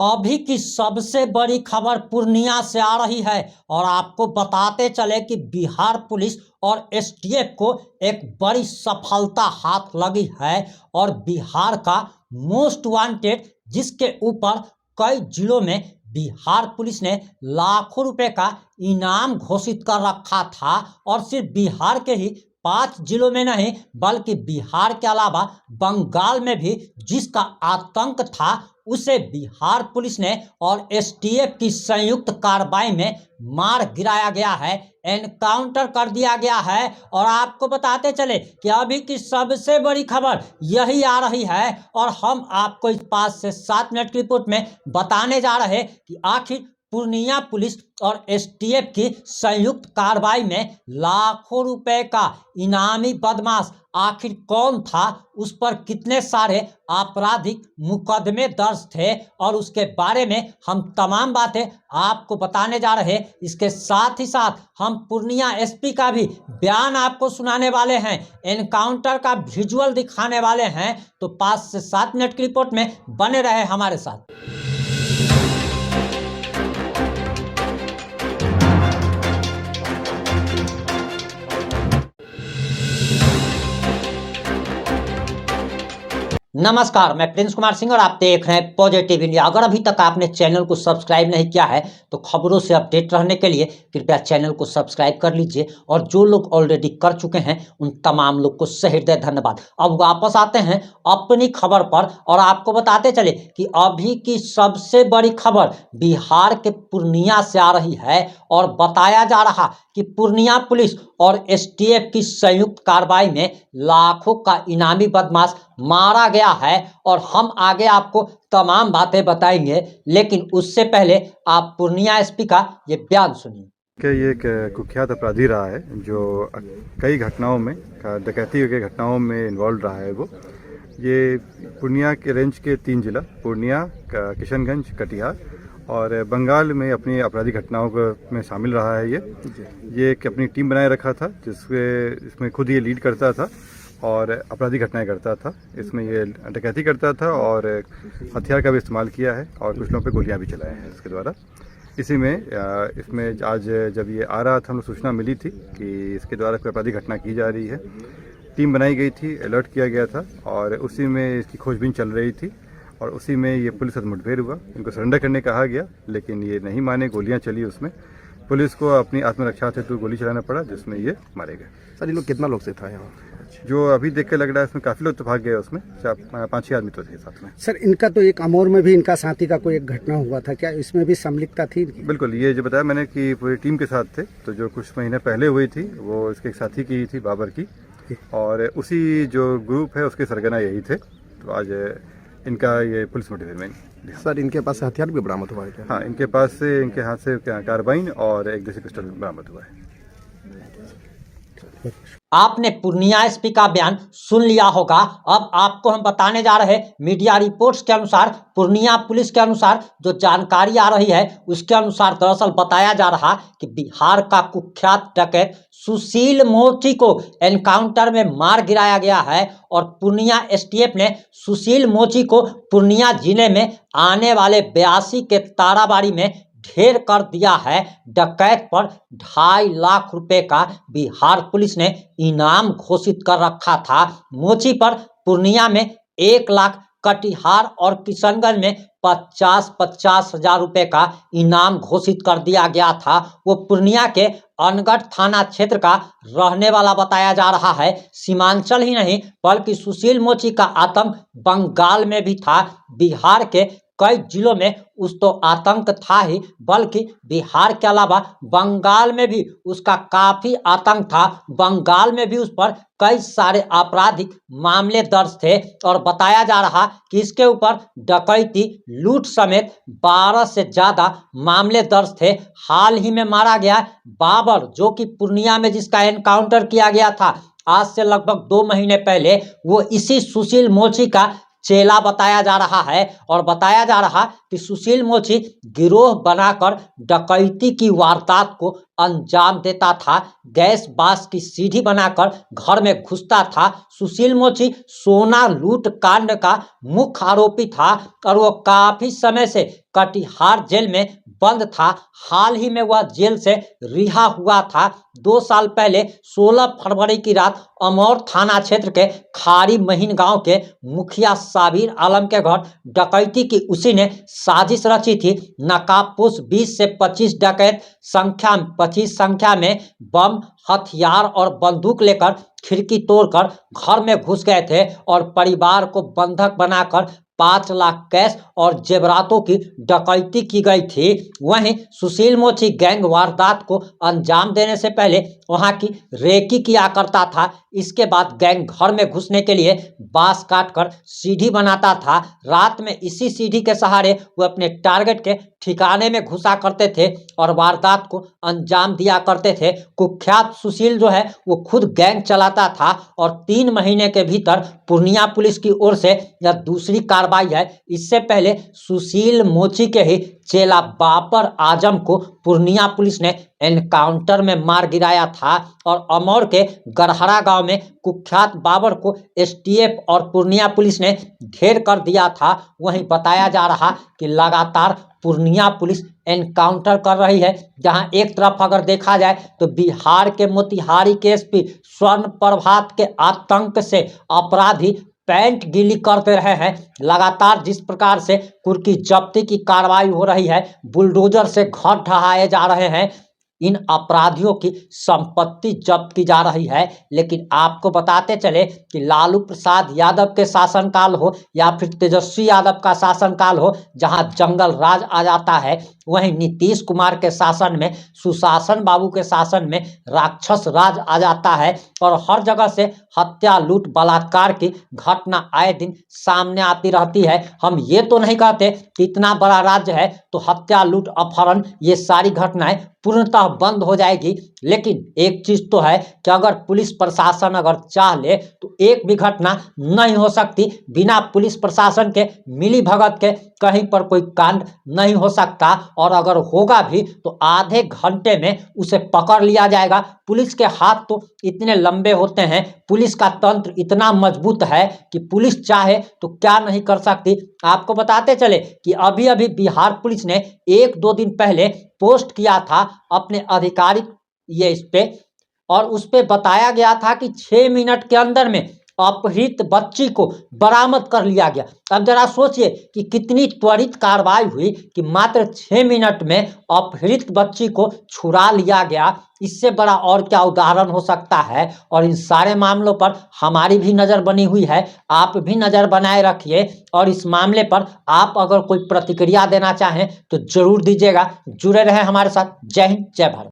अभी की सबसे बड़ी खबर पूर्णिया से आ रही है और आपको बताते चले कि बिहार पुलिस और एसटीएफ को एक बड़ी सफलता हाथ लगी है और बिहार का मोस्ट वांटेड जिसके ऊपर कई जिलों में बिहार पुलिस ने लाखों रुपए का इनाम घोषित कर रखा था और सिर्फ बिहार के ही 5 जिलों में नहीं बल्कि बिहार के अलावा बंगाल में भी जिसका आतंक था उसे बिहार पुलिस ने और एसटीएफ की संयुक्त कार्रवाई में मार गिराया गया है, एनकाउंटर कर दिया गया है। और आपको बताते चले कि अभी की सबसे बड़ी खबर यही आ रही है और हम आपको इस 5 से 7 मिनट की रिपोर्ट में बताने जा रहे हैं कि आखिर पूर्णिया पुलिस और एसटीएफ की संयुक्त कार्रवाई में लाखों रुपए का इनामी बदमाश आखिर कौन था, उस पर कितने सारे आपराधिक मुकदमे दर्ज थे और उसके बारे में हम तमाम बातें आपको बताने जा रहे हैं। इसके साथ ही साथ हम पूर्णिया एसपी का भी बयान आपको सुनाने वाले हैं, एनकाउंटर का विजुअल दिखाने वाले हैं। तो 5 से 7 मिनट की रिपोर्ट में बने रहे हमारे साथ। नमस्कार, मैं प्रिंस कुमार सिंह और आप देख रहे हैं पॉजिटिव इंडिया। अगर अभी तक आपने चैनल को सब्सक्राइब नहीं किया है तो खबरों से अपडेट रहने के लिए कृपया चैनल को सब्सक्राइब कर लीजिए और जो लोग ऑलरेडी कर चुके हैं उन तमाम लोग को सहृदय धन्यवाद। अब वापस आते हैं अपनी खबर पर और आपको बताते चले कि अभी की सबसे बड़ी खबर बिहार के पूर्णिया से आ रही है और बताया जा रहा कि पूर्णिया पुलिस और एसटीएफ की संयुक्त कार्रवाई में लाखों का इनामी बदमाश मारा गया है और हम आगे आपको तमाम बातें बताएंगे, लेकिन उससे पहले आप पूर्णिया एसपी का ये बयान सुनिए। कि ये एक कुख्यात अपराधी रहा है जो कई घटनाओं में डकैती के घटनाओं में इन्वॉल्व रहा है। वो ये पूर्णिया के रेंज के 3 जिला पूर्णिया, किशनगंज, कटिहार और बंगाल में अपनी आपराधिक घटनाओं में शामिल रहा है। ये एक अपनी टीम बनाए रखा था इसमें खुद ये लीड करता था और आपराधिक घटनाएं करता था। इसमें ये डकैती करता था और हथियार का भी इस्तेमाल किया है और कुछ लोगों पे गोलियां भी चलाई हैं इसके द्वारा। इसी में इसमें आज जब ये आ रहा था हमें सूचना मिली थी कि इसके द्वारा कोई आपराधिक घटना की जा रही है। टीम बनाई गई थी, अलर्ट किया गया था और उसी में इसकी खोजबीन चल रही थी और उसी में ये पुलिस से मुठभेड़ हुआ। इनको सरेंडर करने कहा गया लेकिन ये नहीं माने, गोलियाँ चली। उसमें पुलिस को अपनी आत्मरक्षा हेतु गोली चलाना पड़ा जिसमें ये मारे गए। सर, ये लोग कितना लोग से था यहाँ? जो अभी देख के लग रहा है इसमें काफ़ी लोग तो भाग गए, उसमें 5-6 आदमी तो थे साथ में। सर, इनका तो एक अमौर में भी इनका साथी का कोई एक घटना हुआ था, क्या इसमें भी संलिप्तता थी इनकी? बिल्कुल, ये जो बताया मैंने कि पूरी टीम के साथ थे। तो जो कुछ महीने पहले हुई थी वो इसके एक साथी की थी, बाबर की, और उसी जो ग्रुप है उसके सरगना यही थे। तो आज इनका ये पुलिस मुठभेड़ में। सर, इनके पास हथियार भी बरामद हुआ है क्या? हाँ, इनके पास से इनके हाथ से कार्बाइन और एक देसी पिस्टल बरामद हुआ है। आपने पूर्णिया एसपी का बयान सुन लिया होगा। अब आपको हम बताने जा रहे हैं मीडिया रिपोर्ट्स के अनुसार, पूर्णिया पुलिस के अनुसार जो जानकारी आ रही है उसके अनुसार दरअसल बताया जा रहा कि बिहार का कुख्यात डकैत सुशील मोची को एनकाउंटर में मार गिराया गया है और पूर्णिया एसटीएफ ने सुशील मोची को पूर्णिया जिले में आने वाले 82 के ताराबाड़ी में ढेर कर दिया है। डकैत पर 2.5 लाख रुपए का बिहार पुलिस ने इनाम घोषित कर रखा था। मोची पर पूर्णिया में 1 लाख, कटिहार और किशनगंज में 50-50 हजार रुपए का इनाम घोषित कर दिया गया था। वो पूर्णिया के अनगढ़ थाना क्षेत्र का रहने वाला बताया जा रहा है। सीमांचल ही नहीं बल्कि सुशील मोची का आतंक बंगाल में भी था। बिहार के कई जिलों में उस तो आतंक था ही बल्कि बिहार के अलावा बंगाल में भी उसका काफी आतंक था। बंगाल में भी उस पर कई सारे आपराधिक मामले दर्ज थे और बताया जा रहा कि इसके ऊपर डकैती, लूट समेत 12 से ज्यादा मामले दर्ज थे। हाल ही में मारा गया बाबर, जो कि पूर्णिया में जिसका एनकाउंटर किया गया था आज से लगभग 2 महीने पहले, वो इसी सुशील मोची का चेला बताया जा रहा है और बताया जा रहा कि सुशील मोची गिरोह बनाकर डकैती की वारदात को अंजाम देता था। गैस बांस की सीढ़ी बनाकर घर में घुसता था। सुशील मोची सोना लूट कांड का मुख्य आरोपी था और वो काफी समय से कटिहार जेल में बंद था। हाल ही में वह जेल से रिहा हुआ था। 2 साल पहले 16 फरवरी की रात अमौर थाना क्षेत्र के खारी महीन गांव के मुखिया साबिर आलम के घर डकैती की उसी ने साजिश रची थी। नकाबपोश 20 से 25 डकैत 25 संख्या में बम, हथियार और बंदूक लेकर खिड़की तोड़कर घर में घुस गए थे और परिवार को बंधक बनाकर 5 लाख कैश और जेवरातों की डकैती की गई थी। वहीं सुशील मोची गैंग वारदात को अंजाम देने से पहले वहां की रेकी किया करता था। इसके बाद गैंग घर में घुसने के लिए बांस काटकर सीढ़ी बनाता था। रात में इसी सीढ़ी के सहारे वो अपने टारगेट के ठिकाने में घुसा करते थे और वारदात को अंजाम दिया करते थे। कुख्यात सुशील जो है वो खुद गैंग चलाता था और 3 महीने के भीतर पूर्णिया पुलिस की ओर से यह दूसरी कार्रवाई है। इससे पहले सुशील मोची के ही चेला बाबर आजम को पूर्णिया पुलिस ने एनकाउंटर में मार गिराया था और अमौर के गरहरा गांव में कुख्यात बाबर को एसटीएफ और पूर्णिया पुलिस ने घेर कर दिया था। वहीं बताया जा रहा कि लगातार पूर्णिया पुलिस एनकाउंटर कर रही है। जहां एक तरफ अगर देखा जाए तो बिहार के मोतिहारी के एसपी स्वर्ण प्रभात के आतंक से अपराधी पैंट गीली करते रहे हैं। लगातार जिस प्रकार से कुर्की जब्ती की कार्रवाई हो रही है, बुलडोजर से घर ढहाए जा रहे हैं, इन अपराधियों की संपत्ति जब्त की जा रही है। लेकिन आपको बताते चले कि लालू प्रसाद यादव के शासनकाल हो या फिर तेजस्वी यादव का शासनकाल हो, जहां जंगल राज आ जाता है, वहीं नीतीश कुमार के शासन में, सुशासन बाबू के शासन में राक्षस राज आ जाता है और हर जगह से हत्या, लूट, बलात्कार की घटना आए दिन सामने आती रहती है। हम ये तो नहीं कहते कि इतना बड़ा राज्य है तो हत्या, लूट, अपहरण ये सारी घटनाएं पूर्णतः बंद हो जाएगी। लेकिन एक चीज तो है कि अगर पुलिस प्रशासन अगर चाह ले तो एक भी घटना नहीं हो सकती बिना पुलिस प्रशासन के मिली भगत के कहीं पर कोई कांड नहीं हो सकता। और अगर होगा भी तो आधे घंटे में उसे पकड़ लिया जाएगा। पुलिस के हाथ तो इतने लंबे होते हैं, पुलिस का तंत्र इतना मजबूत है कि पुलिस चाहे तो क्या नहीं कर सकती। आपको बताते चले कि अभी अभी बिहार पुलिस ने 1-2 दिन पहले पोस्ट किया था अपने आधिकारिक इस पे, और उस पे बताया गया था कि 6 मिनट के अंदर में अपहृत बच्ची को बरामद कर लिया गया। अब जरा सोचिए कि कितनी त्वरित कार्रवाई हुई कि मात्र 6 मिनट में अपहृत बच्ची को छुड़ा लिया गया। इससे बड़ा और क्या उदाहरण हो सकता है। और इन सारे मामलों पर हमारी भी नज़र बनी हुई है, आप भी नज़र बनाए रखिए और इस मामले पर आप अगर कोई प्रतिक्रिया देना चाहें तो जरूर दीजिएगा। जुड़े रहें हमारे साथ। जय हिंद, जय भारत।